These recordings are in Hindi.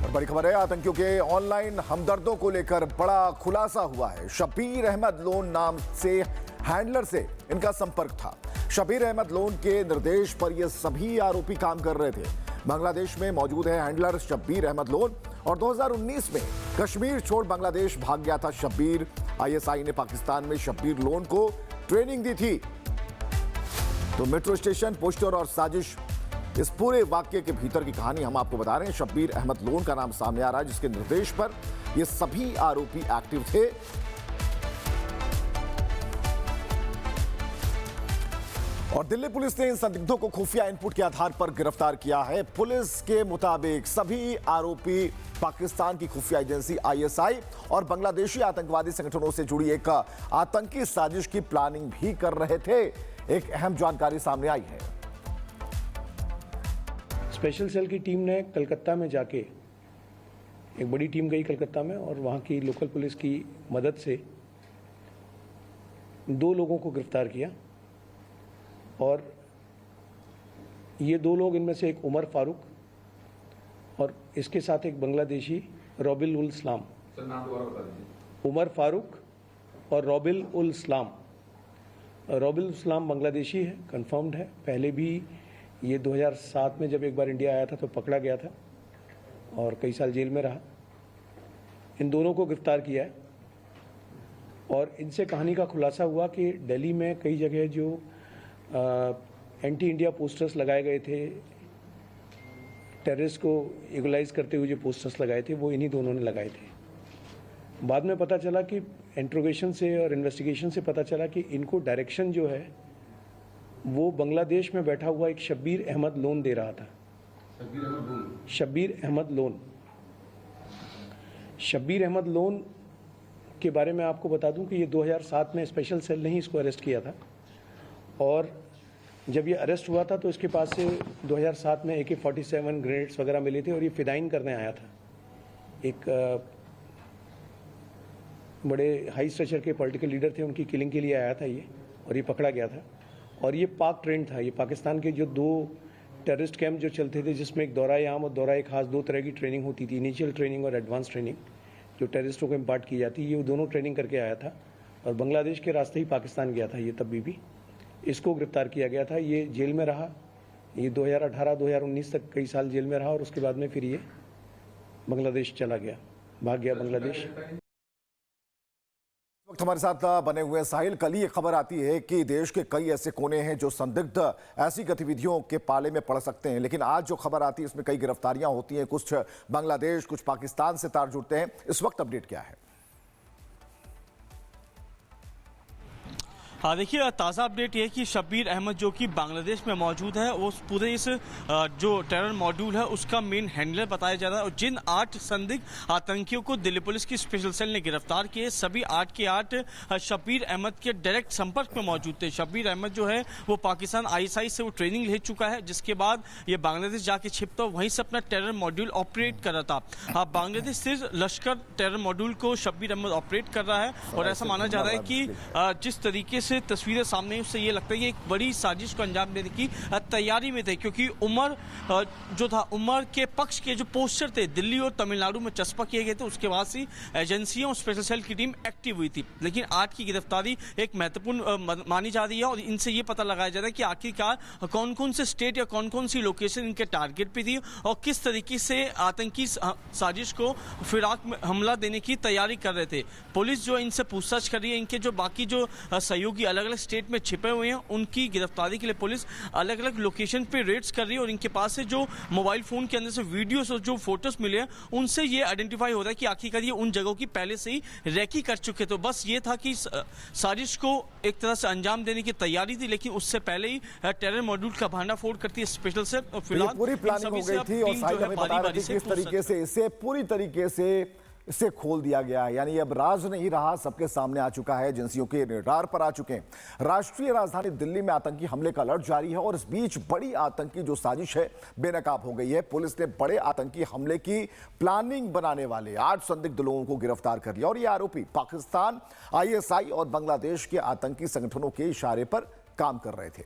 बड़ी खबर है, आतंकियों के ऑनलाइन हमदर्दों को लेकर बड़ा खुलासा हुआ है। शब्बीर अहमद लोन नाम से हैंडलर से इनका संपर्क था। शब्बीर अहमद लोन के निर्देश पर ये सभी आरोपी काम कर रहे थे। बांग्लादेश में मौजूद है हैंडलर शब्बीर अहमद लोन और 2019 में कश्मीर छोड़ बांग्लादेश भाग गया था शब्बीर। आईएसआई ने पाकिस्तान में शब्बीर लोन को ट्रेनिंग दी थी। तो मेट्रो स्टेशन, पोस्टर और साजिश, इस पूरे वाक्य के भीतर की कहानी हम आपको बता रहे हैं। शब्बीर अहमद लोन का नाम सामने आ रहा है, जिसके निर्देश पर ये सभी आरोपी एक्टिव थे। और दिल्ली पुलिस ने इन संदिग्धों को खुफिया इनपुट के आधार पर गिरफ्तार किया है। पुलिस के मुताबिक सभी आरोपी पाकिस्तान की खुफिया एजेंसी आईएसआई और बांग्लादेशी आतंकवादी संगठनों से जुड़ी एक आतंकी साजिश की प्लानिंग भी कर रहे थे। एक अहम जानकारी सामने आई है। स्पेशल सेल की टीम ने कलकत्ता में जाके, एक बड़ी टीम गई कलकत्ता में और वहाँ की लोकल पुलिस की मदद से 2 लोगों को गिरफ्तार किया। और ये 2 लोग, इनमें से एक उमर फारूक और इसके साथ एक बांग्लादेशी रॉबिल उल इस्लाम। उमर फारूक और रॉबिल उल इस्लाम। रॉबिल उल इस्लाम बांग्लादेशी है, कंफर्म्ड है। पहले भी ये 2007 में जब एक बार इंडिया आया था तो पकड़ा गया था और कई साल जेल में रहा। इन दोनों को गिरफ्तार किया है और इनसे कहानी का खुलासा हुआ कि दिल्ली में कई जगह जो एंटी इंडिया पोस्टर्स लगाए गए थे, टेररिस्ट को इगलाइज करते हुए जो पोस्टर्स लगाए थे, वो इन्हीं दोनों ने लगाए थे। बाद में पता चला कि इंट्रोगेशन से और इन्वेस्टिगेशन से पता चला कि इनको डायरेक्शन जो है वो बांग्लादेश में बैठा हुआ एक शब्बीर अहमद लोन दे रहा था। शब्बीर अहमद लोन। शब्बीर अहमद लोन के बारे में आपको बता दूं कि ये 2007 में स्पेशल सेल ने ही इसको अरेस्ट किया था। और जब ये अरेस्ट हुआ था तो इसके पास से 2007 में AK-47 ग्रेनेड्स वगैरह मिले थे और ये फिदाइन करने आया था। एक बड़े हाई स्ट्रक्चर के पॉलिटिकल लीडर थे, उनकी किलिंग के लिए आया था ये, और ये पकड़ा गया था। और ये पाक ट्रेंड था। ये पाकिस्तान के जो 2 टेररिस्ट कैंप जो चलते थे, जिसमें एक दौरा आम और दौरा खास, 2 तरह की ट्रेनिंग होती थी, इनिशियल ट्रेनिंग और एडवांस ट्रेनिंग, जो टेररिस्टों को इम्पार्ट की जाती है। ये दोनों ट्रेनिंग करके आया था और बांग्लादेश के रास्ते ही पाकिस्तान गया था ये तब भी। इसको गिरफ्तार किया गया था। ये जेल में रहा। ये 2018-2019 तक कई साल जेल में रहा और उसके बाद में फिर ये बांग्लादेश चला गया, भाग गया बांग्लादेश। वक्त हमारे साथ बने हुए साहिल, कल ही खबर आती है कि देश के कई ऐसे कोने हैं जो संदिग्ध ऐसी गतिविधियों के पाले में पड़ सकते हैं, लेकिन आज जो खबर आती है इसमें कई गिरफ्तारियां होती हैं। कुछ बांग्लादेश, कुछ पाकिस्तान से तार जुड़ते हैं। इस वक्त अपडेट क्या है? हाँ, देखिए, ताज़ा अपडेट ये है कि शब्बीर अहमद जो कि बांग्लादेश में मौजूद है, वो पूरे इस जो टेरर मॉड्यूल है उसका मेन हैंडलर बताया जा रहा है। और जिन 8 संदिग्ध आतंकियों को दिल्ली पुलिस की स्पेशल सेल ने गिरफ्तार किए, सभी 8 के 8 शब्बीर अहमद के डायरेक्ट संपर्क में मौजूद थे। शब्बीर अहमद जो है वो पाकिस्तान आईएसआई से वो ट्रेनिंग ले चुका है, जिसके बाद ये बांग्लादेश जाके छिपता, वहीं से अपना टेरर मॉड्यूल ऑपरेट कर रहा था। बांग्लादेश से लश्कर टेरर मॉड्यूल को शब्बीर अहमद ऑपरेट कर रहा है। और ऐसा माना जा रहा है कि जिस तरीके से तस्वीरें सामने हैं उससे ये लगता है कि एक बड़ी साजिश को अंजाम देने की तैयारी में थे, क्योंकि उमर जो था, उमर के पक्ष के जो पोस्टर थे दिल्ली और तमिलनाडु में चस्पा किए गए थे। उसके बाद से एजेंसियों और स्पेशल सेल की टीम एक्टिव हुई थी। लेकिन 8 की गिरफ्तारी एक महत्वपूर्ण मानी जा रही है और इनसे ये पता लगाया जा रहा है कि आखिरकार कौन कौन से स्टेट या कौन कौन सी लोकेशन इनके टारगेट पे थी और किस तरीके से आतंकी साजिश को फिराक में हमला देने की तैयारी कर रहे थे। पुलिस जो इनसे पूछताछ कर रही है, इनके जो बाकी जो सहयोगी अलग अलग स्टेट में छिपे हुए हैं, उनकी गिरफ्तारी के लिए पुलिस अलग अलग लोकेशन पे रेड्स कर रही है। और इनके पास से जो मोबाइल फोन के अंदर से वीडियोस और जो फोटोज मिले हैं, उनसे ये आइडेंटिफाई हो रहा है कि आखिरकार ये उन जगहों की पहले से ही रेकी कर चुके। तो बस ये था कि साजिश को एक तरह से अंजाम देने की तैयारी थी, लेकिन उससे पहले ही टेरर मॉड्यूल का भांडाफोड़ करती है स्पेशल सेल। और फिलहाल पूरी प्लानिंग हो गई थी और साहिल हमें बता रहे थे कि किस तरीके से इसे पूरी तरीके से इसे खोल दिया गया है। यानी अब राज नहीं रहा, सबके सामने आ चुका है, एजेंसियों के रडार पर आ चुके हैं। राष्ट्रीय राजधानी दिल्ली में आतंकी हमले का अलर्ट जारी है और इस बीच बड़ी आतंकी जो साजिश है बेनकाब हो गई है। पुलिस ने बड़े आतंकी हमले की प्लानिंग बनाने वाले 8 संदिग्ध लोगों को गिरफ्तार कर लिया और ये आरोपी पाकिस्तान, आईएसआई और बांग्लादेश के आतंकी संगठनों के इशारे पर काम कर रहे थे।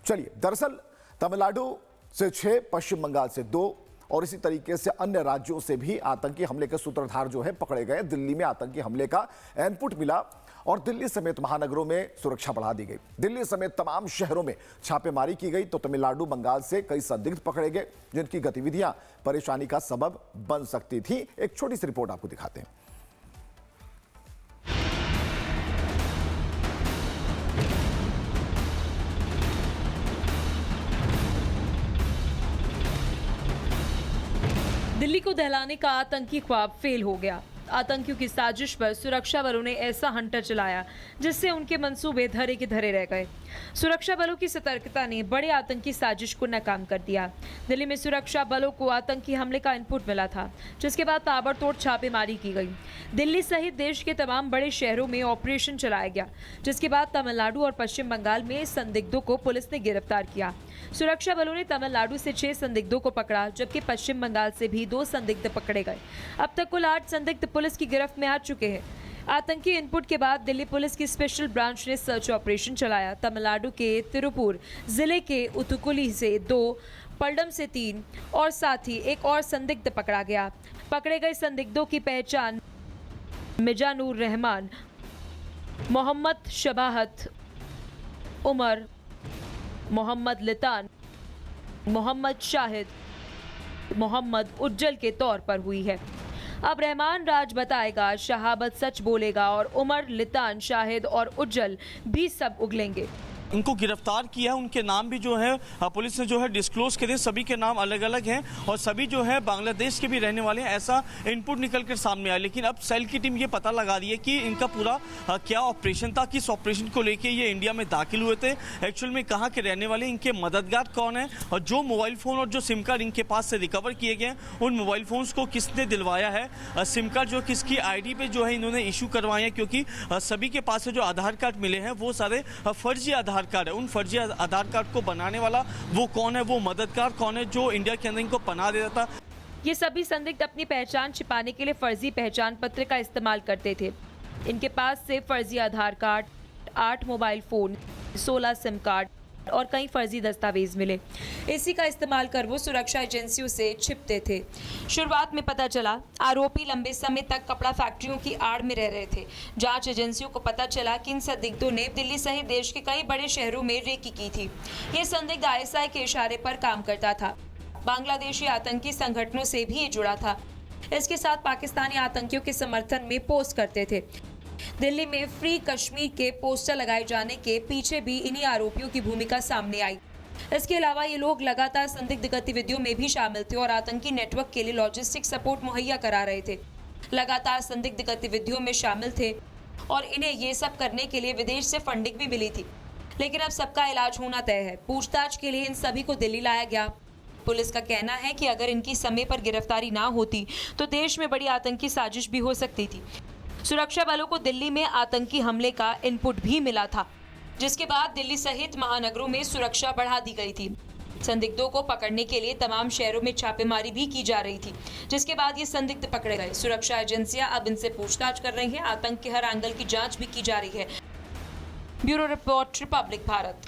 चलिए, दरअसल तमिलनाडु से 6, पश्चिम बंगाल से 2 और इसी तरीके से अन्य राज्यों से भी आतंकी हमले के सूत्रधार जो है पकड़े गए। दिल्ली में आतंकी हमले का इनपुट मिला और दिल्ली समेत महानगरों में सुरक्षा बढ़ा दी गई। दिल्ली समेत तमाम शहरों में छापेमारी की गई तो तमिलनाडु, बंगाल से कई संदिग्ध पकड़े गए जिनकी गतिविधियां परेशानी का सबब बन सकती थी। एक छोटी सी रिपोर्ट आपको दिखाते हैं। दिल्ली को दहलाने का आतंकी ख्वाब फेल हो गया। आतंकियों की साजिश पर सुरक्षा बलों ने ऐसा हंटर चलाया जिससे उनके मंसूबे धरे के धरे रह गए। सुरक्षा बलों की सतर्कता ने बड़े आतंकी साजिश को नाकाम कर दिया। दिल्ली में सुरक्षा बलों को आतंकी हमले का इनपुट मिला था, जिसके बाद ताबड़तोड़ छापेमारी की गई। दिल्ली सहित देश के तमाम बड़े शहरों में ऑपरेशन चलाया गया, जिसके बाद तमिलनाडु और पश्चिम बंगाल में संदिग्धों को पुलिस ने गिरफ्तार किया। सुरक्षा बलों ने तमिलनाडु से 6 संदिग्धों को पकड़ा, जबकि पश्चिम बंगाल से भी 2 संदिग्ध पकड़े गए। अब तक कुल 8 संदिग्ध पुलिस की गिरफ्त में आ चुके हैं। आतंकी इनपुट के बाद दिल्ली पुलिस की स्पेशल ब्रांच ने सर्च ऑपरेशन चलाया। तमिलनाडु के तिरुपुर जिले के उतुकुली से 2, पल्डम से 3 और साथ ही एक और संदिग्ध पकड़ा गया। पकड़े गए संदिग्धों की पहचान मिजानुर रहमान, मोहम्मद शबाहत उमर, मोहम्मद लितान, मोहम्मद शाहिद, मोहम्मद उज्जल के तौर पर हुई है। अब रहमान राज बताएगा, शहाबत सच बोलेगा और उमर, लितान, शाहिद और उज्जल भी सब उगलेंगे। इनको गिरफ्तार किया है, उनके नाम भी जो है पुलिस ने जो है डिस्क्लोज करे। सभी के नाम अलग अलग हैं और सभी जो है बांग्लादेश के भी रहने वाले हैं, ऐसा इनपुट निकल कर सामने आया। लेकिन अब सेल की टीम ये पता लगा रही है कि इनका पूरा क्या ऑपरेशन था, किस ऑपरेशन को लेके ये इंडिया में दाखिल हुए थे, एक्चुअल में कहाँ के रहने वाले, इनके मददगार कौन है और जो मोबाइल फ़ोन और जो सिम कार्ड इनके पास से रिकवर किए गए उन मोबाइल फ़ोन्स को किसने दिलवाया है, सिम कार्ड जो किसकी ID पे जो है इन्होंने इशू करवाए हैं, क्योंकि सभी के पास से जो आधार कार्ड मिले हैं वो सारे फर्जी आधार कार्ड है। उन फर्जी आधार कार्ड को बनाने वाला वो कौन है, वो मददगार कौन है जो इंडिया के अंदर इनको पनाह दे रहा था। ये सभी संदिग्ध अपनी पहचान छिपाने के लिए फर्जी पहचान पत्र का इस्तेमाल करते थे। इनके पास से फर्जी Aadhaar card, 8 mobile phone, 16 SIM card और कई फर्जी दस्तावेज मिले। इसी का इस्तेमाल कर वो सुरक्षा एजेंसियों से छिपते थे। शुरुआत में पता चला आरोपी लंबे समय तक कपड़ा फैक्ट्रियों की आड़ में रह रहे थे। जांच एजेंसियों को पता चला कि इन संदिग्धों ने दिल्ली सहित देश के कई बड़े शहरों में रेकी की थी। ये संदिग्ध ISI के इशारे पर काम करता था। बांग्लादेशी आतंकी संगठनों से भी ये जुड़ा था। इसके साथ पाकिस्तानी आतंकियों के समर्थन में पोस्ट करते थे। दिल्ली में फ्री कश्मीर के पोस्टर लगाए जाने के पीछे भी इन्हीं आरोपियों की भूमिका सामने आई। इसके अलावा ये लोग लगातार संदिग्ध गतिविधियों में भी शामिल थे और आतंकी नेटवर्क के लिए लॉजिस्टिक सपोर्ट मुहैया करा रहे थे। लगातार संदिग्ध गतिविधियों में शामिल थे और इन्हें ये सब करने के लिए विदेश से फंडिंग भी मिली थी। लेकिन अब सबका इलाज होना तय है। पूछताछ के लिए इन सभी को दिल्ली लाया गया। पुलिस का कहना है कि अगर इनकी समय पर गिरफ्तारी ना होती तो देश में बड़ी आतंकी साजिश भी हो सकती थी। सुरक्षा बलों को दिल्ली में आतंकी हमले का इनपुट भी मिला था, जिसके बाद दिल्ली सहित महानगरों में सुरक्षा बढ़ा दी गई थी। संदिग्धों को पकड़ने के लिए तमाम शहरों में छापेमारी भी की जा रही थी, जिसके बाद ये संदिग्ध पकड़े गए। सुरक्षा एजेंसियां अब इनसे पूछताछ कर रही हैं। आतंक के हर एंगल की जांच भी की जा रही है। Bureau report, Republic Bharat.